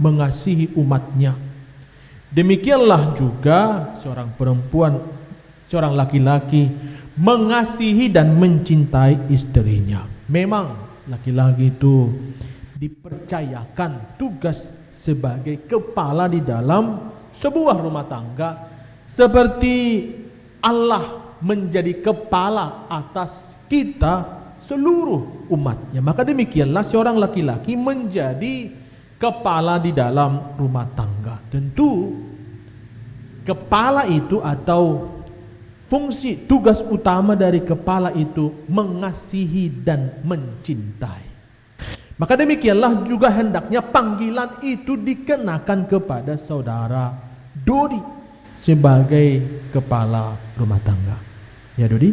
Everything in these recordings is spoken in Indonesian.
mengasihi umatnya. Demikianlah juga seorang perempuan, seorang laki-laki mengasihi dan mencintai istrinya. Memang laki-laki itu dipercayakan tugas sebagai kepala di dalam sebuah rumah tangga, seperti Allah menjadi kepala atas kita seluruh umatnya. Maka demikianlah seorang laki-laki menjadi kepala di dalam rumah tangga. Tentu kepala itu atau fungsi tugas utama dari kepala itu mengasihi dan mencintai. Maka demikianlah juga hendaknya panggilan itu dikenakan kepada saudara Dodi sebagai kepala rumah tangga. Ya Dodi,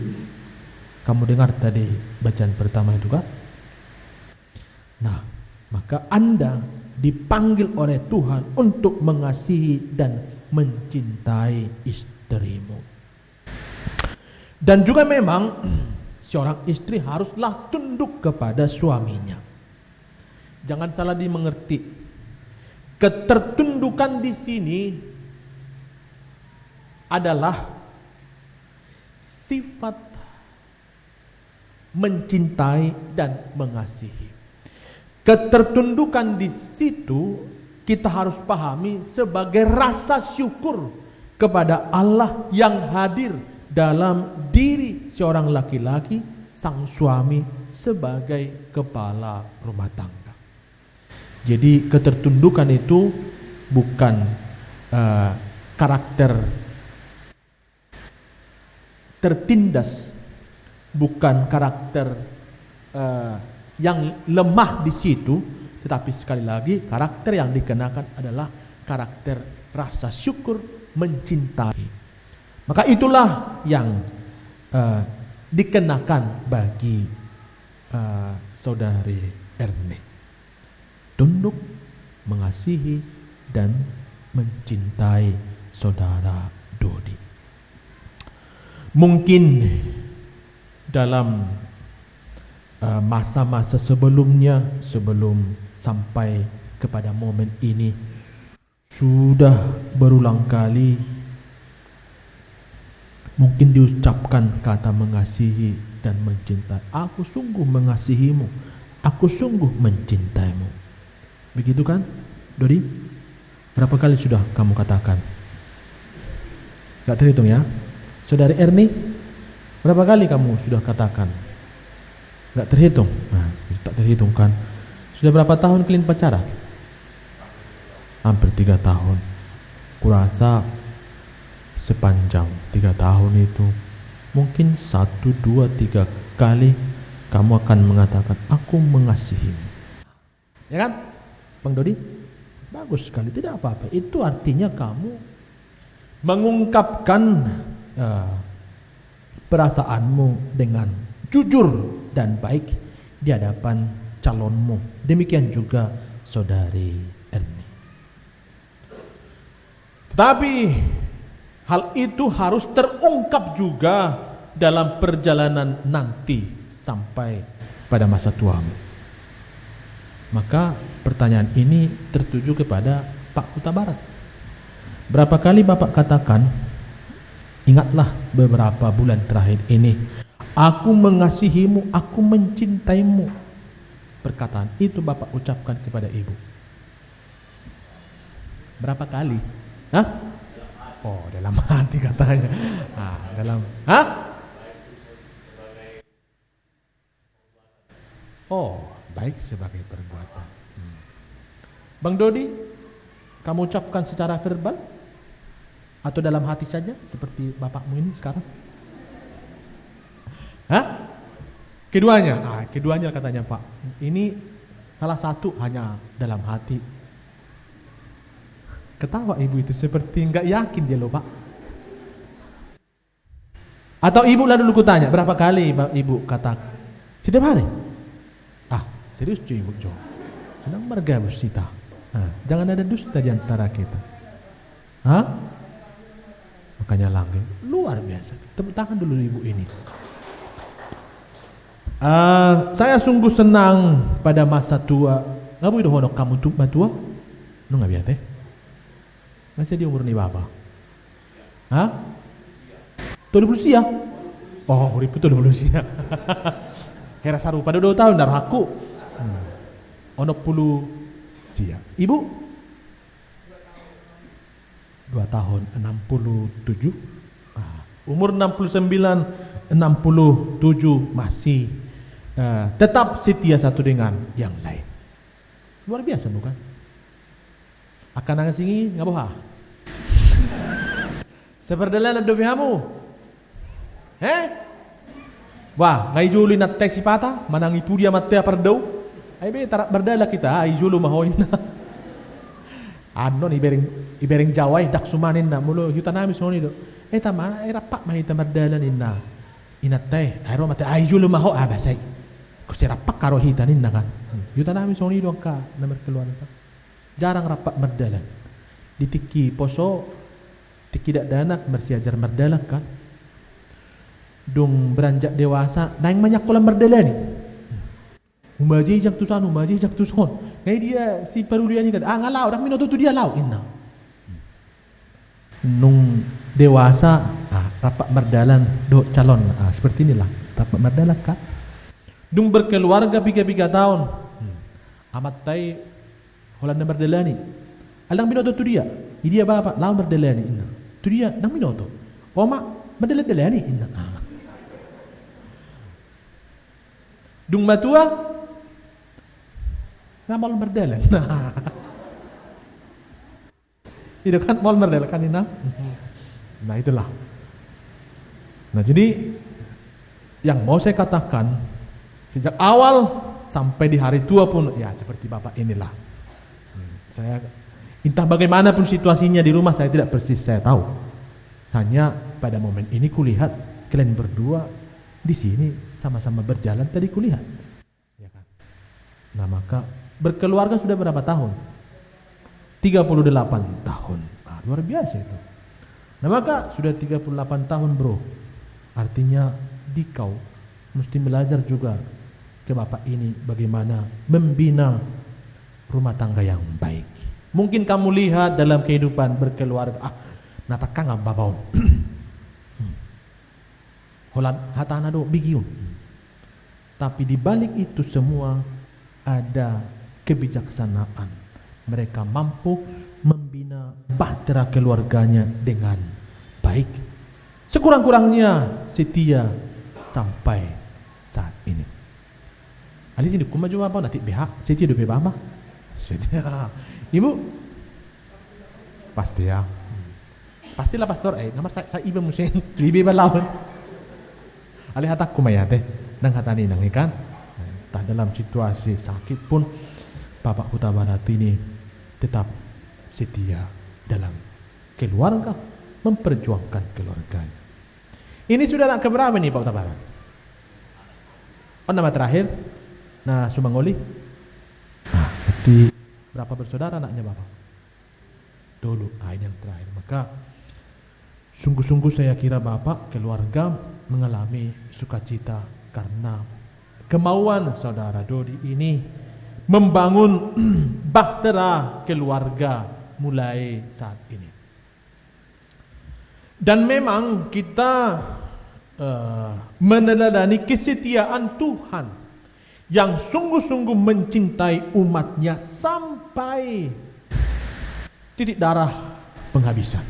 kamu dengar tadi bacaan pertama itu kan? Nah, maka Anda dipanggil oleh Tuhan untuk mengasihi dan mencintai istrimu. Dan juga memang seorang istri haruslah tunduk kepada suaminya. Jangan salah dimengerti. Ketertundukan di sini adalah sifat mencintai dan mengasihi. Ketertundukan di situ kita harus pahami sebagai rasa syukur kepada Allah yang hadir dalam diri seorang laki-laki, sang suami sebagai kepala rumah tangga. Jadi ketertundukan itu bukan karakter tertindas, bukan karakter yang lemah di situ, tetapi sekali lagi karakter yang dikenakan adalah karakter rasa syukur, mencintai. Maka itulah yang dikenakan bagi saudari Ernie. Tunduk, mengasihi, dan mencintai saudara Dodi. Mungkin dalam masa-masa sebelumnya, sebelum sampai kepada momen ini, sudah berulang kali mungkin diucapkan kata mengasihi dan mencintai. Aku sungguh mengasihimu, aku sungguh mencintaimu. Begitu kan, Dodi? Berapa kali sudah kamu katakan? Gak terhitung ya? Saudari Ernie, berapa kali kamu sudah katakan? Gak terhitung? Nah, tak terhitung kan? Sudah berapa tahun kalian pacaran? Hampir 3 tahun. Kurasa sepanjang 3 tahun itu mungkin 1, 2, 3 kali kamu akan mengatakan aku mengasihimu. Ya kan, Bang Dodi? Bagus sekali, tidak apa-apa. Itu artinya kamu mengungkapkan perasaanmu dengan jujur dan baik di hadapan calonmu. Demikian juga saudari Ernie. Tetapi hal itu harus terungkap juga dalam perjalanan nanti sampai pada masa tuamu. Maka pertanyaan ini tertuju kepada Pak Kuta Barat. Berapa kali Bapak katakan, ingatlah beberapa bulan terakhir ini, aku mengasihimu, aku mencintaimu. Perkataan itu Bapak ucapkan kepada Ibu. Berapa kali? Hah? Oh, dalam hati katanya. Dalam, oh, baik sebagai perbuatan. Bang Dodi, kamu ucapkan secara verbal atau dalam hati saja seperti bapakmu ini sekarang? Keduanya? Keduanya katanya Pak. Ini salah satu hanya dalam hati. Ketawa ibu itu seperti enggak yakin dia loh Pak. Atau ibu lah dulu kutanya, berapa kali ibu katakan? Setiap hari? Serius cuy ibu Jo. Senang marga bersita. Jangan ada dusta di antara kita. Makanya langgeng luar biasa. Tepuk tangan dulu ibu ini. Saya sungguh senang pada masa tua. Ngabu itu honok kamu tuh batua? Nu nggak biasa? Masih di umur ni berapa? Hah? 20 sia? Oh, urip 20 sia. Hera saru pada 2 tahun darah aku. Ono 10 sia. Ibu? 2 tahun 67. Umur 69, 67 masih tetap setia satu dengan yang lain. Luar biasa bukan? Akan nangis ini nggak boha. Seperdalan do bihamu. Wah, ngai juli na teks pata, manang ipu dia matea perdau. Ai be tarak berdala kita, ai julu mahoin. Ano ni ibereng jawai dak sumanin na mulo yuta nami soni do. Tama era pak mahita berdala ninna. Inatay, ayro mate ai julu maho abasai. Kusi rapak karo hitanin na kan. Yuta nami soni do ka nomor keluar ka. Jarang rapak berdala. Ditiki poso tiki dak danak bersiajar berdala kan. Dung beranjak dewasa, naing banyak kolam berdala ni. Umaji jak tusan. Kayak dia si peruliannya kan, ngalau, dak minoto tu dia lau inna. Nung dewasa, rapat merdalan do calon, seperti inilah rapat merdalan kan. Dung berkeluarga 3 tahun, amat tai Holanda merdalani. Alang minoto tu dia bapak lau merdalani inna. Tu dia nang minoto. Oma merdalani inna. Dung matua ngamal merdalan. Itu kan mal merdalan kan ini. Nah itulah. Nah jadi yang mau saya katakan sejak awal sampai di hari tua pun ya seperti bapak inilah. Saya entah bagaimanapun situasinya di rumah saya tidak persis saya tahu. Hanya pada momen ini kulihat kalian berdua di sini sama-sama berjalan tadi kulihat. Ya kan? Nah maka berkeluarga sudah berapa tahun? 38 tahun. Luar biasa itu. Nah maka sudah 38 tahun bro. Artinya dikau mesti belajar juga ke bapak ini bagaimana membina rumah tangga yang baik. Mungkin kamu lihat dalam kehidupan berkeluarga, natakang ang babaw. Holan hatana do bigiun. Tapi di balik itu semua ada kebijaksanaan. Mereka mampu membina bahtera keluarganya dengan baik. Sekurang-kurangnya setia sampai saat ini. Ali sini kumaju apa nanti BH setia do BH mah. Setia. Ibu pasti ya. Pastilah pastor nomor saya ibu musim libi balawan. Ali hatak kumayate nang hatani nang ikan. Tah dalam situasi sakit pun Bapak Huta Barat ini tetap setia dalam keluarga, memperjuangkan keluarganya. Ini sudah anak keberapa nih Pak Huta Barat? Oh nama terakhir, nah Sumangoli. Nah, berarti berapa bersaudara anaknya Bapak? Dulu, ini yang terakhir. Maka sungguh-sungguh saya kira Bapak keluarga mengalami sukacita karena kemauan saudara Dodi ini membangun bahtera keluarga mulai saat ini. Dan memang kita meneladani kesetiaan Tuhan yang sungguh-sungguh mencintai umatnya sampai titik darah penghabisan.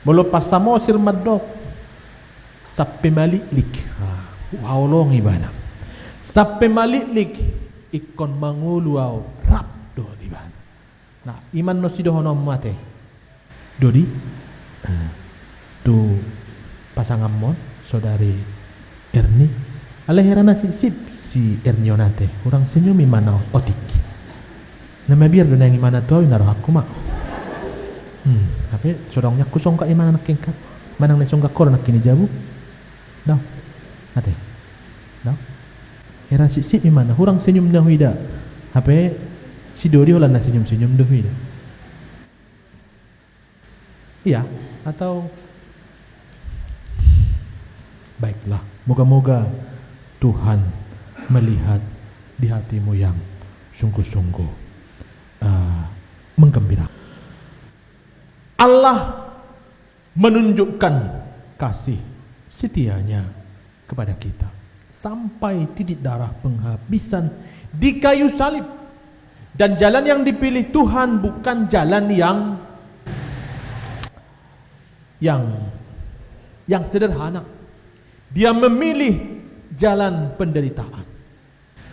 Melepas samosir madok sampai maliklik. Waulong ibana. Sampai maliklik ikon manguluaw rapdo ibana. Nah, iman no sidohono mate. Dodi tu pasangan mon saudari Erni alahirana sip si Ernionate orang senyum imana otik. Nama biar dona yang imana tuaw naruh aku mak. Tapi sodongnya kusong ka imana nakingkat. Manang nesong ka kor nakini jabu. Daw. Ate. Daw. Era sip imana orang senyum dah huida. Hape si Dodi ulan na senyum-senyum dah huida. Iya, atau baiklah, moga-moga Tuhan melihat di hatimu yang sungguh-sungguh menggembirakan. Allah menunjukkan kasih setianya kepada kita sampai titik darah penghabisan di kayu salib. Dan jalan yang dipilih Tuhan bukan jalan yang sederhana. Dia memilih jalan penderitaan.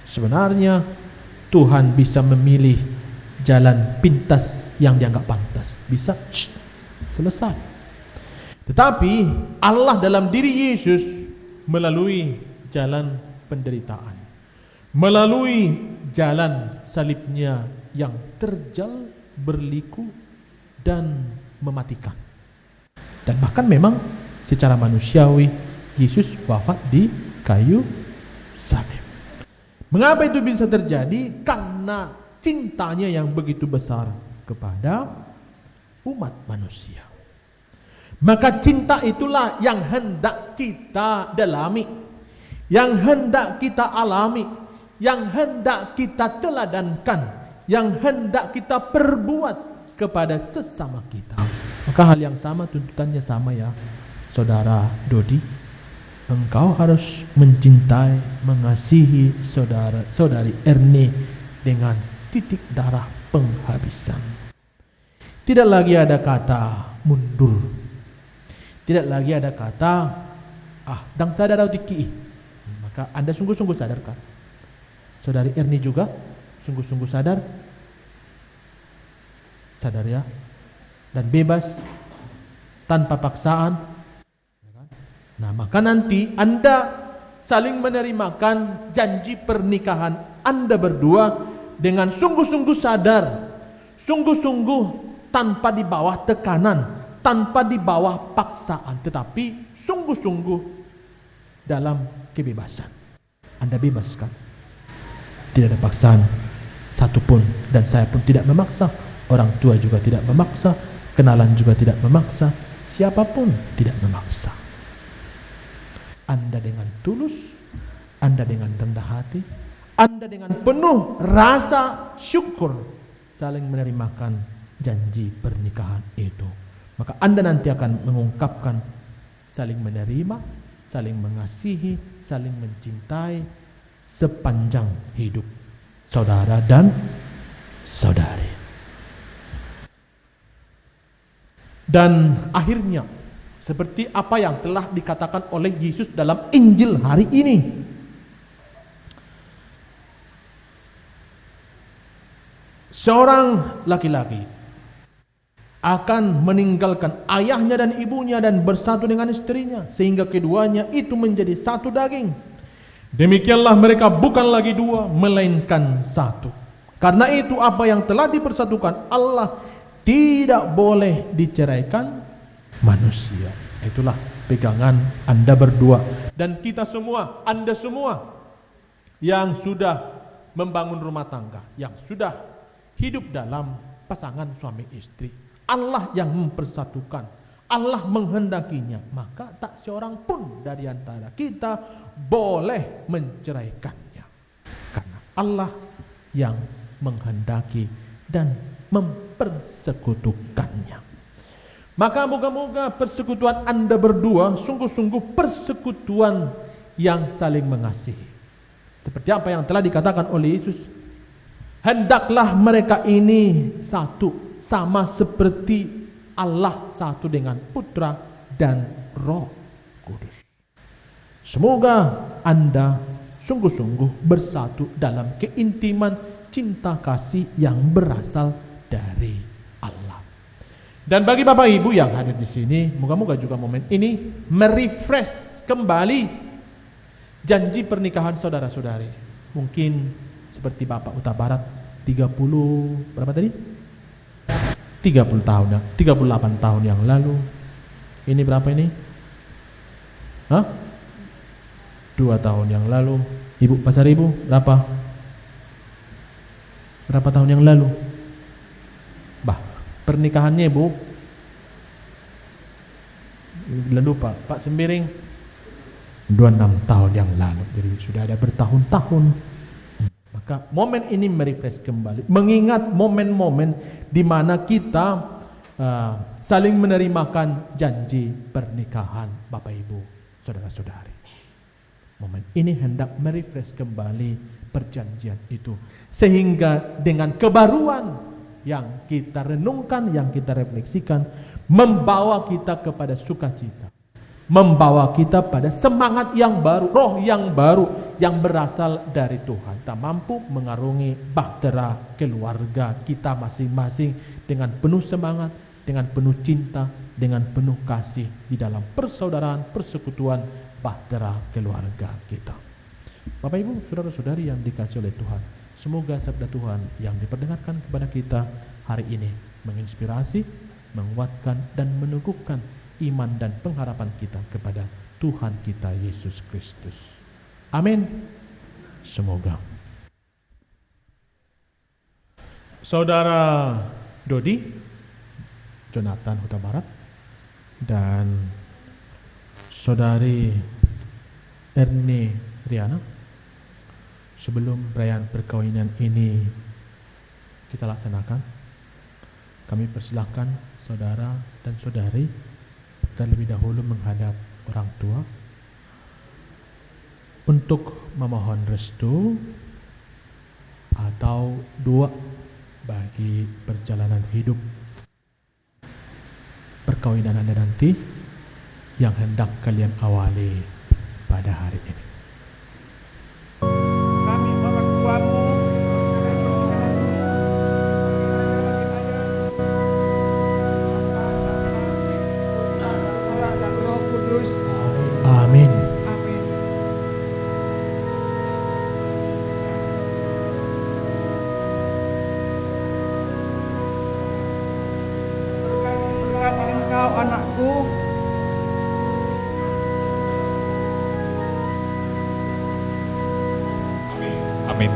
Sebenarnya Tuhan bisa memilih jalan pintas yang dianggap pantas, bisa selesai. Tetapi Allah dalam diri Yesus melalui jalan penderitaan, melalui jalan salibnya yang terjal, berliku dan mematikan. Dan bahkan memang secara manusiawi Yesus wafat di kayu salib. Mengapa itu bisa terjadi? Karena cintanya yang begitu besar kepada umat manusia. Maka cinta itulah yang hendak kita dalami, yang hendak kita alami, yang hendak kita teladankan, yang hendak kita perbuat kepada sesama kita. Maka hal yang sama, tuntutannya sama ya, saudara Dodi. Engkau harus mencintai, mengasihi saudari Ernie dengan titik darah penghabisan. Tidak lagi ada kata mundur. Tidak lagi ada kata dang sadar atau tiki. Maka Anda sungguh-sungguh sadarkan. Saudari Ernie juga sungguh-sungguh sadar. Sadar ya. Dan bebas tanpa paksaan. Nah, maka nanti Anda saling menerimakan janji pernikahan Anda berdua dengan sungguh-sungguh sadar, sungguh-sungguh tanpa di bawah tekanan, tanpa di bawah paksaan, tetapi sungguh-sungguh dalam kebebasan. Anda bebas kan? Tidak ada paksaan satupun, dan saya pun tidak memaksa. Orang tua juga tidak memaksa, kenalan juga tidak memaksa, siapapun tidak memaksa. Anda dengan tulus, Anda dengan rendah hati, Anda dengan penuh rasa syukur saling menerimakan janji pernikahan itu. Maka Anda nanti akan mengungkapkan saling menerima, saling mengasihi, saling mencintai sepanjang hidup saudara dan saudari. Dan akhirnya seperti apa yang telah dikatakan oleh Yesus dalam Injil hari ini. Seorang laki-laki akan meninggalkan ayahnya dan ibunya dan bersatu dengan istrinya, sehingga keduanya itu menjadi satu daging. Demikianlah mereka bukan lagi dua, melainkan satu. Karena itu apa yang telah dipersatukan Allah tidak boleh diceraikan manusia. Itulah pegangan Anda berdua dan kita semua, Anda semua yang sudah membangun rumah tangga, yang sudah hidup dalam pasangan suami istri. Allah yang mempersatukan, Allah menghendakinya, maka tak seorang pun dari antara kita boleh menceraikannya. Karena Allah yang menghendaki dan mempersekutukannya. Maka moga-moga persekutuan Anda berdua sungguh-sungguh persekutuan yang saling mengasihi. Seperti apa yang telah dikatakan oleh Yesus, hendaklah mereka ini satu, sama seperti Allah satu dengan Putra dan Roh Kudus. Semoga Anda sungguh-sungguh bersatu dalam keintiman cinta kasih yang berasal dari Allah. Dan bagi Bapak Ibu yang hadir di sini, moga-moga juga momen ini merefresh kembali janji pernikahan saudara-saudari. Mungkin seperti Bapak Uta Barat 30 berapa tadi? 30 tahun, 38 tahun yang lalu. Ini berapa ini? 2 tahun yang lalu. Ibu pacar Ibu berapa? Berapa tahun yang lalu? Pernikahannya Bu, lupa Pak Sembiring, 26 tahun yang lalu. Jadi sudah ada bertahun-tahun. Maka momen ini merefresh kembali, mengingat momen-momen di mana kita saling menerimakan janji pernikahan Bapak Ibu, saudara-saudari. Momen ini hendak merefresh kembali perjanjian itu, sehingga dengan kebaruan yang kita renungkan, yang kita refleksikan, membawa kita kepada sukacita, membawa kita pada semangat yang baru, roh yang baru yang berasal dari Tuhan. Tak mampu mengarungi bahtera keluarga kita masing-masing dengan penuh semangat, dengan penuh cinta, dengan penuh kasih di dalam persaudaraan, persekutuan bahtera keluarga kita. Bapak Ibu, saudara-saudari yang dikasihi oleh Tuhan, semoga sabda Tuhan yang diperdengarkan kepada kita hari ini menginspirasi, menguatkan dan meneguhkan iman dan pengharapan kita kepada Tuhan kita Yesus Kristus. Amin. Semoga. Saudara Dodi, Jonathan Huta Barat, dan Saudari Ernie Riana, sebelum perayaan perkawinan ini kita laksanakan, kami persilahkan saudara dan saudari terlebih dahulu menghadap orang tua untuk memohon restu atau doa bagi perjalanan hidup perkawinan Anda nanti yang hendak kalian awali pada hari ini. Kami orang tuamu, dan Roh Kudus. Amin. Amin. Berkati engkau anakku, Amin.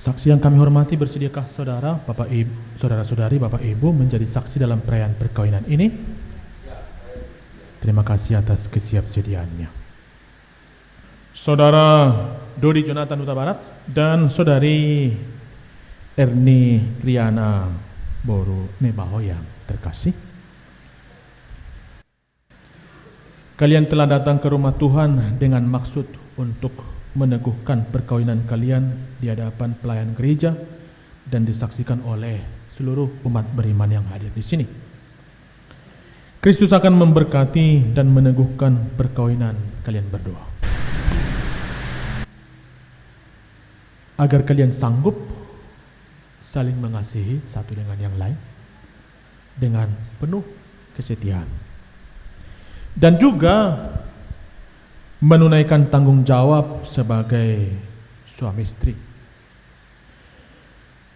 Saksi yang kami hormati, bersediakah saudara, Bapak Ibu, saudara-saudari, Bapak Ibu menjadi saksi dalam perayaan perkawinan ini? Terima kasih atas kesiapsediaannya. Saudara Dodi Jonathan Huta Barat dan Saudari Ernie Riana Boru Nebaho yang terkasih, kalian telah datang ke rumah Tuhan dengan maksud untuk meneguhkan perkawinan kalian di hadapan pelayan gereja dan disaksikan oleh seluruh umat beriman yang hadir di sini. Kristus akan memberkati dan meneguhkan perkawinan kalian berdua, agar kalian sanggup saling mengasihi satu dengan yang lain dengan penuh kesetiaan, dan juga menunaikan tanggung jawab sebagai suami istri.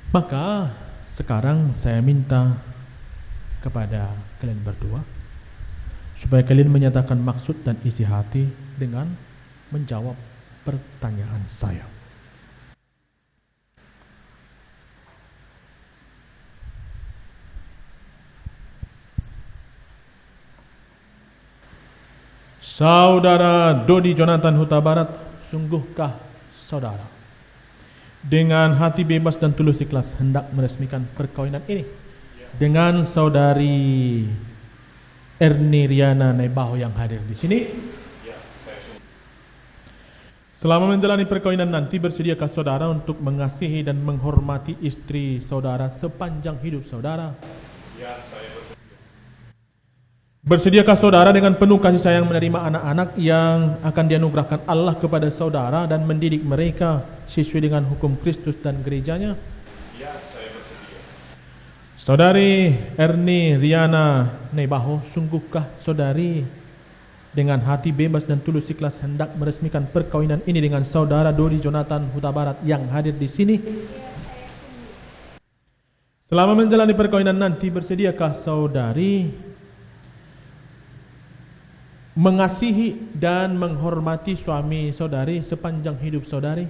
Maka sekarang saya minta kepada kalian berdua supaya kalian menyatakan maksud dan isi hati dengan menjawab pertanyaan saya. Saudara Dodi Jonathan Huta Barat, sungguhkah saudara dengan hati bebas dan tulus ikhlas hendak meresmikan perkawinan ini dengan saudari Erni Riana Naibaho yang hadir di sini? Selama menjalani perkawinan nanti, bersediakah saudara untuk mengasihi dan menghormati istri saudara sepanjang hidup saudara? Ya, saya bersedia. Bersediakah saudara dengan penuh kasih sayang menerima anak-anak yang akan dianugerahkan Allah kepada saudara dan mendidik mereka sesuai dengan hukum Kristus dan gerejanya? Ya, saya bersedia. Saudari Erni Riana Naibaho, sungguhkah saudari dengan hati bebas dan tulus ikhlas hendak meresmikan perkawinan ini dengan saudara Dodi Jonathan Huta Barat yang hadir di sini? Selama menjalani perkawinan nanti, bersediakah saudari mengasihi dan menghormati suami saudari sepanjang hidup saudari?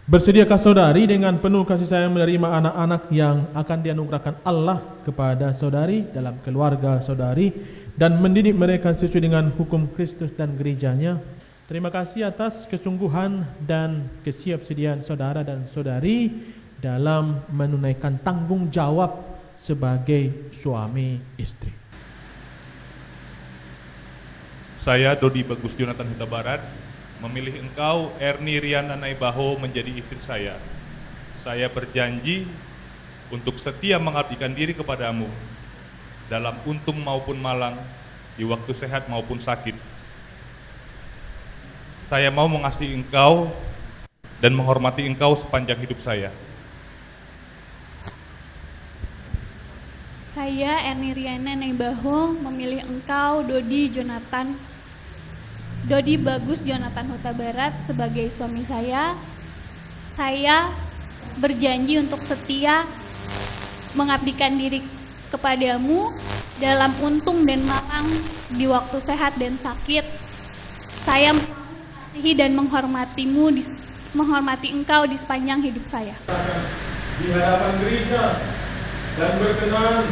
Bersediakah saudari dengan penuh kasih sayang menerima anak-anak yang akan dianugerahkan Allah kepada saudari dalam keluarga saudari dan mendidik mereka sesuai dengan hukum Kristus dan gerejanya? Terima kasih atas kesungguhan dan kesiapsediaan saudara dan saudari dalam menunaikan tanggung jawab sebagai suami istri. Saya Dodi Bagus Jonathan Huta Barat memilih engkau Erni Riana Naibaho menjadi istri saya. Saya berjanji untuk setia mengabdikan diri kepadamu dalam untung maupun malang, di waktu sehat maupun sakit. Saya mau mengasihi engkau dan menghormati engkau sepanjang hidup saya. Saya Erni Riana Naibaho memilih engkau Dodi Bagus Jonathan Huta Barat sebagai suami saya. Saya berjanji untuk setia mengabdikan diri kepadamu dalam untung dan malang, di waktu sehat dan sakit. Saya mengasihi dan menghormati engkau di sepanjang hidup saya. Di hadapan gereja dan berkenan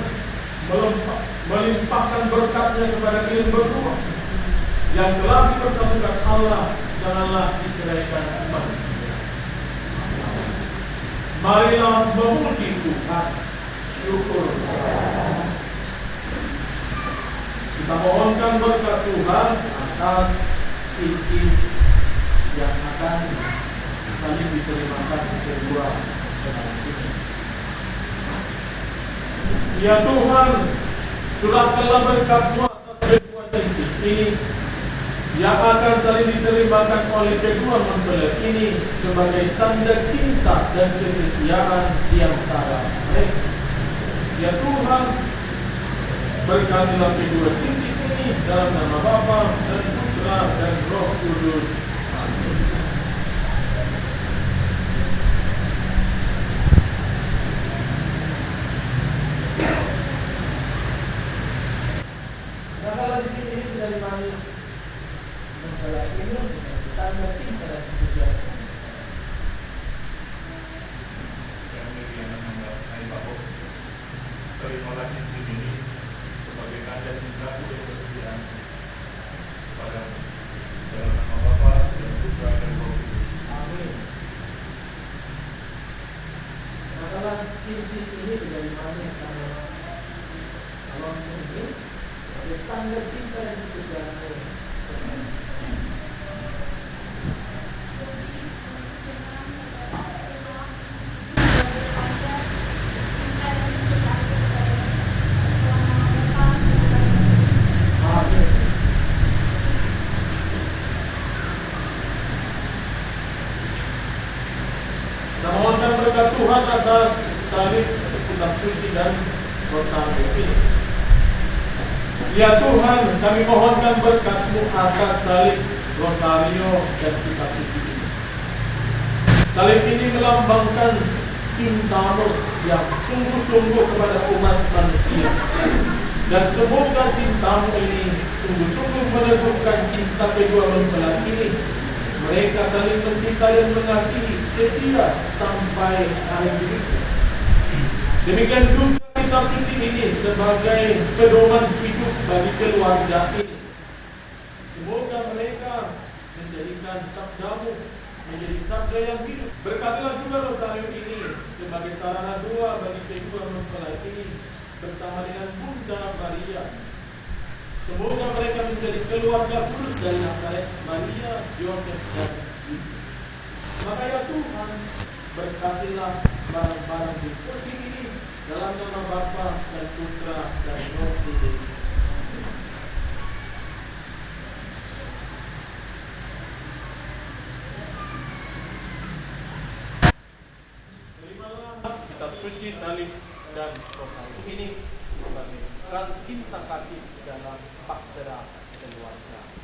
melimpahkan berkatnya kepada kalian berdua yang telah dipertemukan Allah, janganlah diceraikan manusia. Marilah memuji Tuhan. Syukur. Kita mohonkan berkat Tuhan atas cincin yang akan saling diterimakan kedua saudara kita. Ya Tuhan, curahkanlah berkat-Mu atas kedua cincin ini yang akan saling diterimakan oleh kedua mempelai ini sebagai tanda cinta dan kesetiaan di antara mereka. Ya Tuhan, berkatilah kedua cincin ini dalam nama Bapa dan Putra dan Roh Kudus. Amin. Nah, di sini dari manis mempelai ini tanda cinta dan kesetiaan. Terimalah cincin ini sebagai tanda cintaku dan kesetiaan kepadamu dalam nama Bapa dan Putra dan Roh Kudus. Amin. Masalah cincin ini dari mana karena kalau ini sebagai tanda cinta dan kesetiaan. Namohonkan berkat Tuhan atas salib, undang suci dan rotan ini. Ya Tuhan, kami mohonkan berkat-Mu atas salib, rosario, dan kitab suci ini. Salib ini melambangkan cinta-Mu yang sungguh-sungguh kepada umat manusia. Dan semoga cinta-Mu ini sungguh-sungguh meneguhkan cinta kedua mempelai ini. Mereka saling mencintai dan mengasihi setia sampai akhir hidup. Demikian juga kitab suci ini sebagai pedoman hidup bagi keluarga ini. Semoga mereka menjadikan sabda-Mu menjadi sabda yang hidup. Berkatilah juga rosario ini sebagai sarana doa bagi kedua mempelai ini bersama dengan Bunda Maria. Semoga mereka menjadi keluarga kudus dari Nazaret, Maria, Yosef, dan Yesus. Maka ya Tuhan, berkatilah barang-barang seperti ini dalam nama Bapa dan Putra dan Roh Kudus. Terimalah kitab suci, salib, dan rosario ini sebagai peran cinta kasih dalam bahtera keluarga.